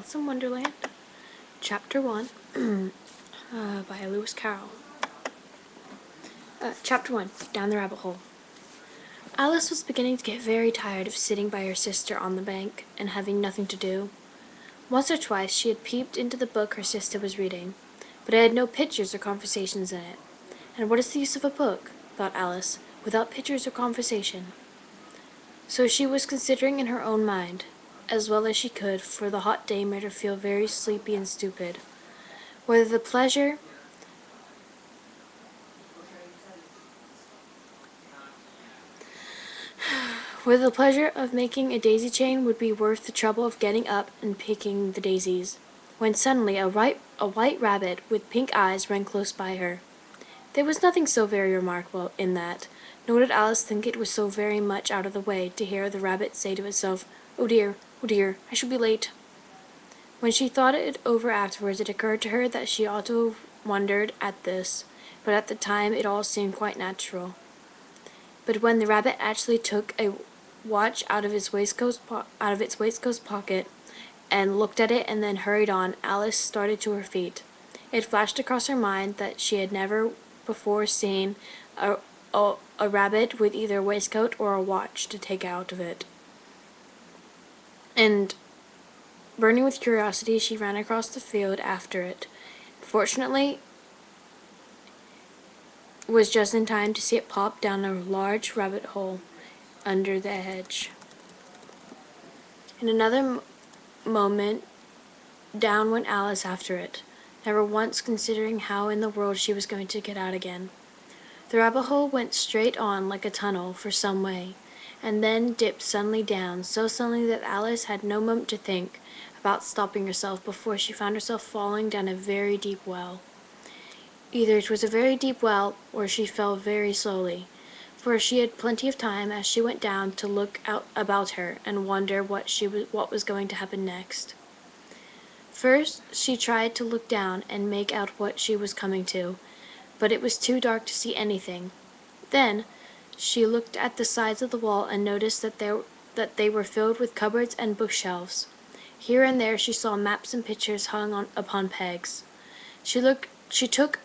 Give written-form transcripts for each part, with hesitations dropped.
Alice in Wonderland, Chapter 1, by Lewis Carroll. Chapter 1, Down the Rabbit Hole. Alice was beginning to get very tired of sitting by her sister on the bank and having nothing to do. Once or twice she had peeped into the book her sister was reading, but it had no pictures or conversations in it. And what is the use of a book, thought Alice, without pictures or conversation? So she was considering in her own mind, as well as she could, for the hot day made her feel very sleepy and stupid, whether the pleasure of making a daisy chain would be worth the trouble of getting up and picking the daisies, when suddenly a white rabbit with pink eyes ran close by her. There was nothing so very remarkable in that, nor did Alice think it was so very much out of the way to hear the rabbit say to itself, oh dear, I shall be late." When she thought it over afterwards, it occurred to her that she ought to have wondered at this, but at the time it all seemed quite natural. But when the rabbit actually took a watch out of its waistcoat pocket and looked at it and then hurried on, Alice started to her feet. It flashed across her mind that she had never before seen a rabbit with either a waistcoat or a watch to take out of it. And burning with curiosity, she ran across the field after it. Fortunately, was just in time to see it pop down a large rabbit hole under the hedge. In another moment, down went Alice after it, never once considering how in the world she was going to get out again. The rabbit hole went straight on like a tunnel for some way, and then dipped suddenly down, so suddenly that Alice had no moment to think about stopping herself before she found herself falling down a very deep well. Either it was a very deep well, or she fell very slowly, for she had plenty of time as she went down to look out about her and wonder what was going to happen next. First she tried to look down and make out what she was coming to, but it was too dark to see anything. Then she looked at the sides of the wall and noticed that they were filled with cupboards and bookshelves. Here and there she saw maps and pictures hung upon pegs. She took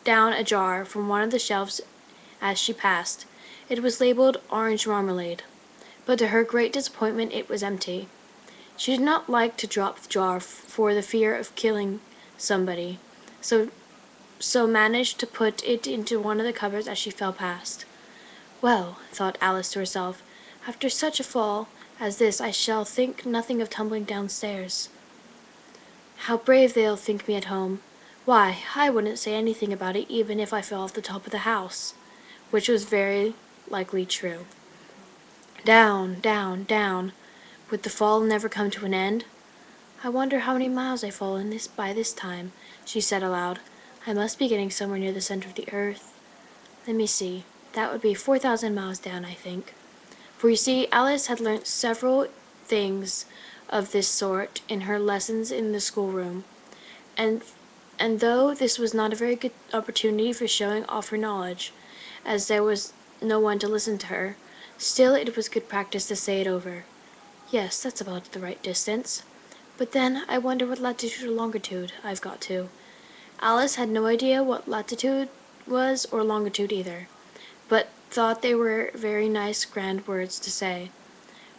down a jar from one of the shelves as she passed. It was labeled orange marmalade, but to her great disappointment it was empty. She did not like to drop the jar for the fear of killing somebody, so managed to put it into one of the cupboards as she fell past. Well, thought Alice to herself, after such a fall as this I shall think nothing of tumbling downstairs. How brave they'll think me at home. Why, I wouldn't say anything about it even if I fell off the top of the house, which was very likely true. Down, down, down. Would the fall never come to an end? I wonder how many miles I've fallen by this time, she said aloud. I must be getting somewhere near the center of the earth. Let me see. That would be 4,000 miles down, I think. For you see, Alice had learnt several things of this sort in her lessons in the schoolroom, and though this was not a very good opportunity for showing off her knowledge, as there was no one to listen to her, still it was good practice to say it over. Yes, that's about the right distance. But then, I wonder what latitude or longitude I've got to. Alice had no idea what latitude was or longitude either, but thought they were very nice, grand words to say.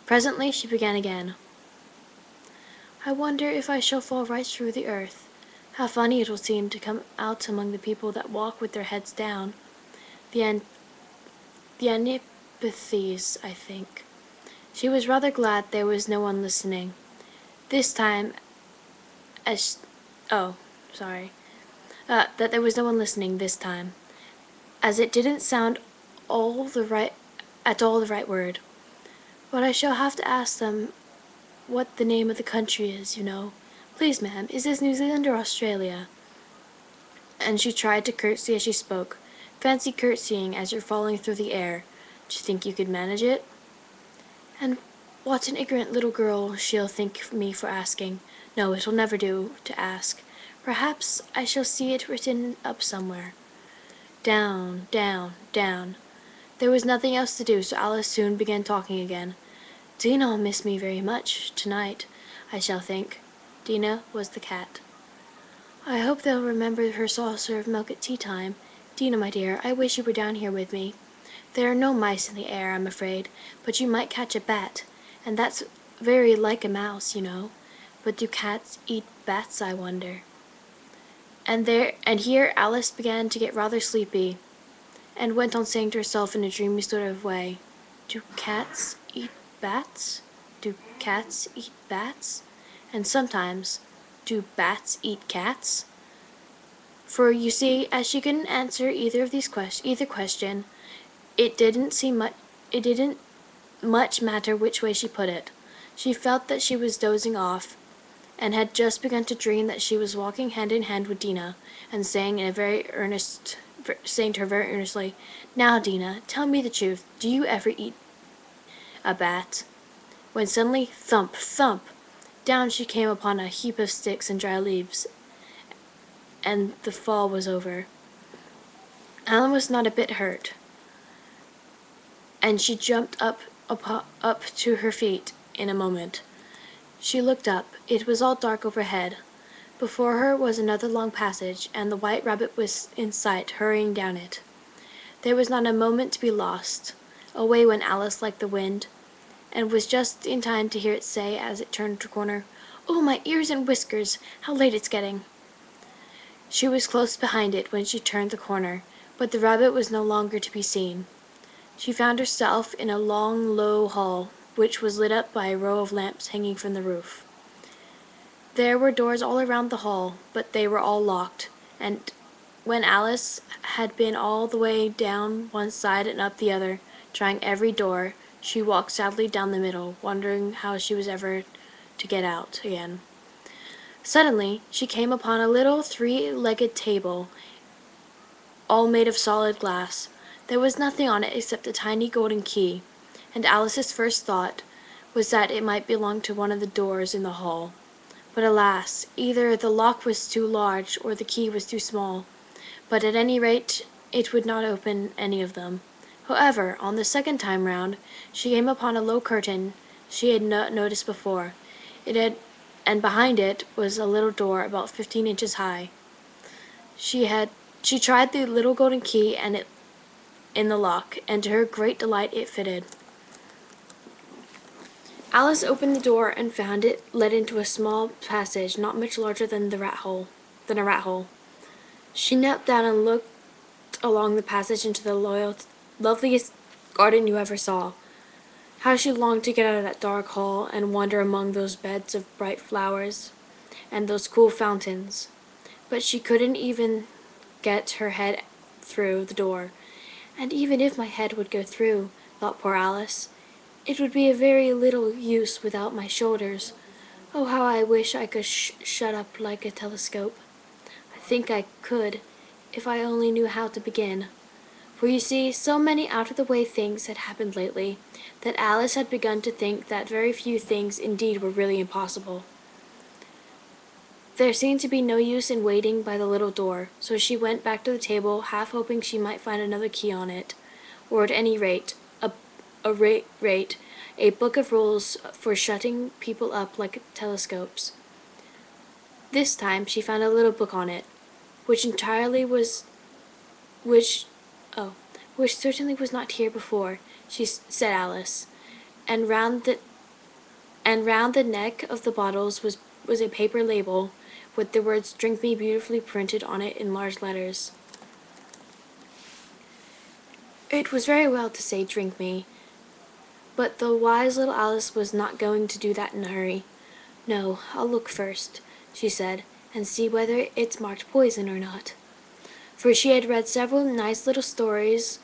Presently she began again. I wonder if I shall fall right through the earth. How funny it will seem to come out among the people that walk with their heads down. The antipathies, I think. She was rather glad there was no one listening. This time, that there was no one listening this time, as it didn't sound at all the right word. But I shall have to ask them what the name of the country is, you know. Please, ma'am, is this New Zealand or Australia? And she tried to curtsy as she spoke. Fancy curtsying as you're falling through the air. Do you think you could manage it? And what an ignorant little girl she'll think me for asking. No, it'll never do to ask. Perhaps I shall see it written up somewhere. Down, down, down. There was nothing else to do, so Alice soon began talking again. Do you not miss me very much tonight, I shall think. Dina was the cat. "I hope they'll remember her saucer of milk at tea time. Dina, my dear, I wish you were down here with me. There are no mice in the air, I'm afraid, but you might catch a bat, and that's very like a mouse, you know. But do cats eat bats, I wonder?" And here Alice began to get rather sleepy, and went on saying to herself in a dreamy sort of way, "Do cats eat bats? Do cats eat bats? And sometimes, do bats eat cats?" For you see, as she couldn't answer either question, it didn't much matter which way she put it. She felt that she was dozing off, and had just begun to dream that she was walking hand in hand with Dina, and saying to her very earnestly, "Now, Dina, tell me the truth. Do you ever eat a bat?" When suddenly, thump, thump, down she came upon a heap of sticks and dry leaves, and the fall was over. Ellen was not a bit hurt, and she jumped up to her feet in a moment. She looked up. It was all dark overhead. Before her was another long passage, and the White Rabbit was in sight, hurrying down it. There was not a moment to be lost. Away went Alice like the wind, and was just in time to hear it say, as it turned a corner, "Oh, my ears and whiskers! How late it's getting!" She was close behind it when she turned the corner, but the rabbit was no longer to be seen. She found herself in a long, low hall, which was lit up by a row of lamps hanging from the roof. There were doors all around the hall, but they were all locked, and when Alice had been all the way down one side and up the other, trying every door, she walked sadly down the middle, wondering how she was ever to get out again. Suddenly she came upon a little three-legged table, all made of solid glass. There was nothing on it except a tiny golden key, and Alice's first thought was that it might belong to one of the doors in the hall. But alas, either the lock was too large or the key was too small, but at any rate it would not open any of them. However, on the second time round, she came upon a low curtain she had not noticed before. And behind it was a little door about 15 inches high. She tried the little golden key in the lock, and to her great delight it fitted. Alice opened the door and found it led into a small passage not much larger than a rat hole. She knelt down and looked along the passage into the loveliest garden you ever saw. How she longed to get out of that dark hall and wander among those beds of bright flowers and those cool fountains. But she couldn't even get her head through the door. "And even if my head would go through," thought poor Alice, "it would be of very little use without my shoulders. Oh, how I wish I could shut up like a telescope. I think I could, if I only knew how to begin." For you see, so many out-of-the-way things had happened lately, that Alice had begun to think that very few things indeed were really impossible. There seemed to be no use in waiting by the little door, so she went back to the table, half hoping she might find another key on it, or at any rate, a book of rules for shutting people up like telescopes. This time she found a little book on it, which certainly was not here before, said Alice, and round the neck of the bottles was a paper label with the words "Drink Me" beautifully printed on it in large letters. It was very well to say "Drink Me," but the wise little Alice was not going to do that in a hurry. "No, I'll look first," she said, "and see whether it's marked poison or not." For she had read several nice little stories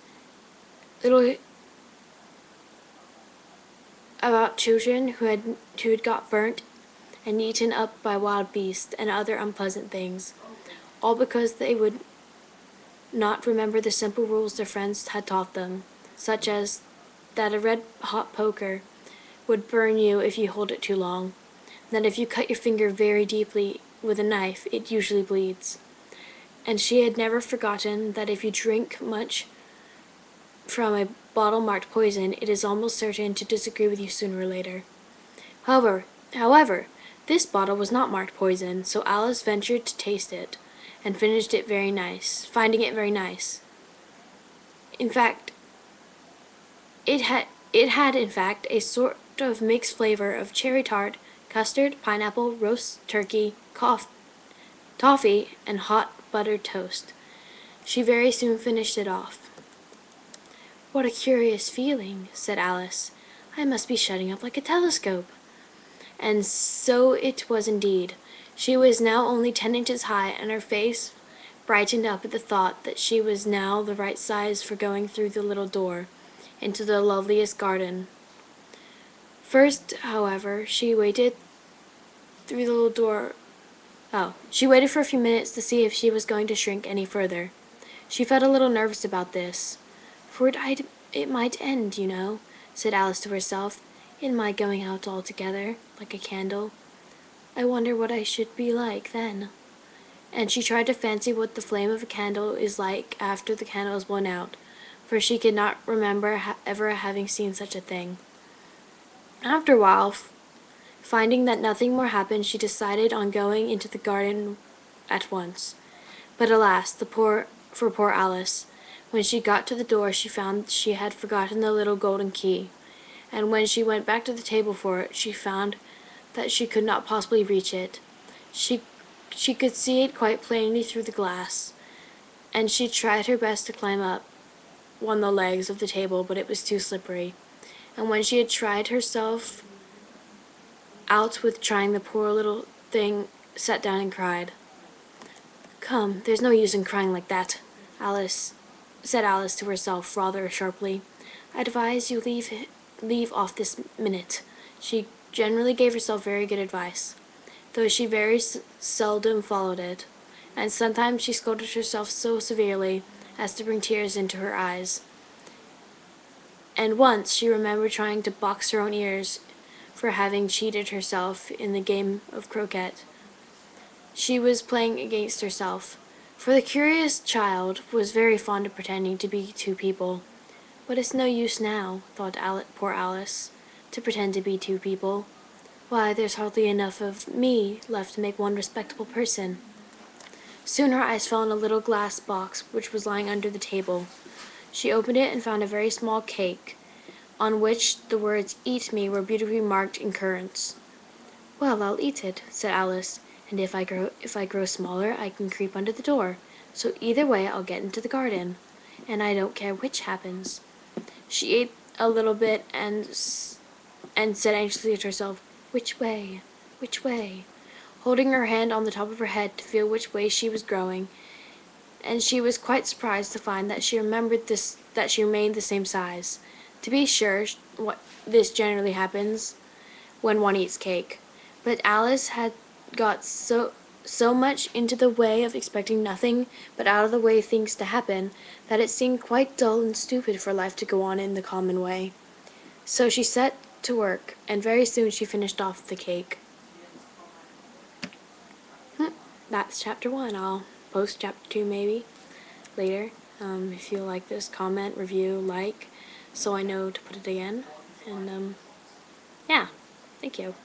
about children who had got burnt and eaten up by wild beasts and other unpleasant things, all because they would not remember the simple rules their friends had taught them, such as that a red-hot poker would burn you if you hold it too long, and that if you cut your finger very deeply with a knife, it usually bleeds. And she had never forgotten that if you drink much from a bottle marked poison, it is almost certain to disagree with you sooner or later. However, This bottle was not marked poison, so Alice ventured to taste it, and finished it finding it very nice. In fact, it had in fact a sort of mixed flavor of cherry tart, custard, pineapple, roast turkey, toffee, and hot buttered toast. She very soon finished it off. "What a curious feeling," said Alice. "I must be shutting up like a telescope." And so it was indeed. She was now only 10 inches high, and her face brightened up at the thought that she was now the right size for going through the little door into the loveliest garden. First, however, she waited for a few minutes to see if she was going to shrink any further. She felt a little nervous about this, for it might end, you know, said Alice to herself, in my going out altogether, like a candle. I wonder what I should be like then. And she tried to fancy what the flame of a candle is like after the candle is blown out, for she could not remember ever having seen such a thing. After a while, finding that nothing more happened, she decided on going into the garden at once. But alas, for poor Alice, when she got to the door she found she had forgotten the little golden key, and when she went back to the table for it, she found that she could not possibly reach it. She could see it quite plainly through the glass, and she tried her best to climb up one of the legs of the table, but it was too slippery. And when she had tried herself out with trying, the poor little thing sat down and cried. "Come, there's no use in crying like that," said Alice to herself rather sharply. "I advise you leave off this minute." She generally gave herself very good advice, though she very seldom followed it, and sometimes she scolded herself so severely as to bring tears into her eyes. And once she remembered trying to box her own ears for having cheated herself in the game of croquet. She was playing against herself, for the curious child was very fond of pretending to be two people. But it's no use now, thought poor Alice, to pretend to be two people. Why, there's hardly enough of me left to make one respectable person. Soon her eyes fell on a little glass box which was lying under the table. She opened it and found a very small cake, on which the words "Eat me" were beautifully marked in currants. "Well, I'll eat it," said Alice, "and if I grow smaller, I can creep under the door. So either way I'll get into the garden, and I don't care which happens." She ate a little bit and said anxiously to herself, "Which way? Which way?" holding her hand on the top of her head to feel which way she was growing, and she was quite surprised to find that she remained the same size. To be sure, this generally happens when one eats cake, but Alice had got so much into the way of expecting nothing but out of the way things to happen that it seemed quite dull and stupid for life to go on in the common way. So she set to work, and very soon she finished off the cake. That's chapter 1. I'll post chapter 2 maybe later. If you like this, comment, review, like, so I know to put it again. And yeah, thank you.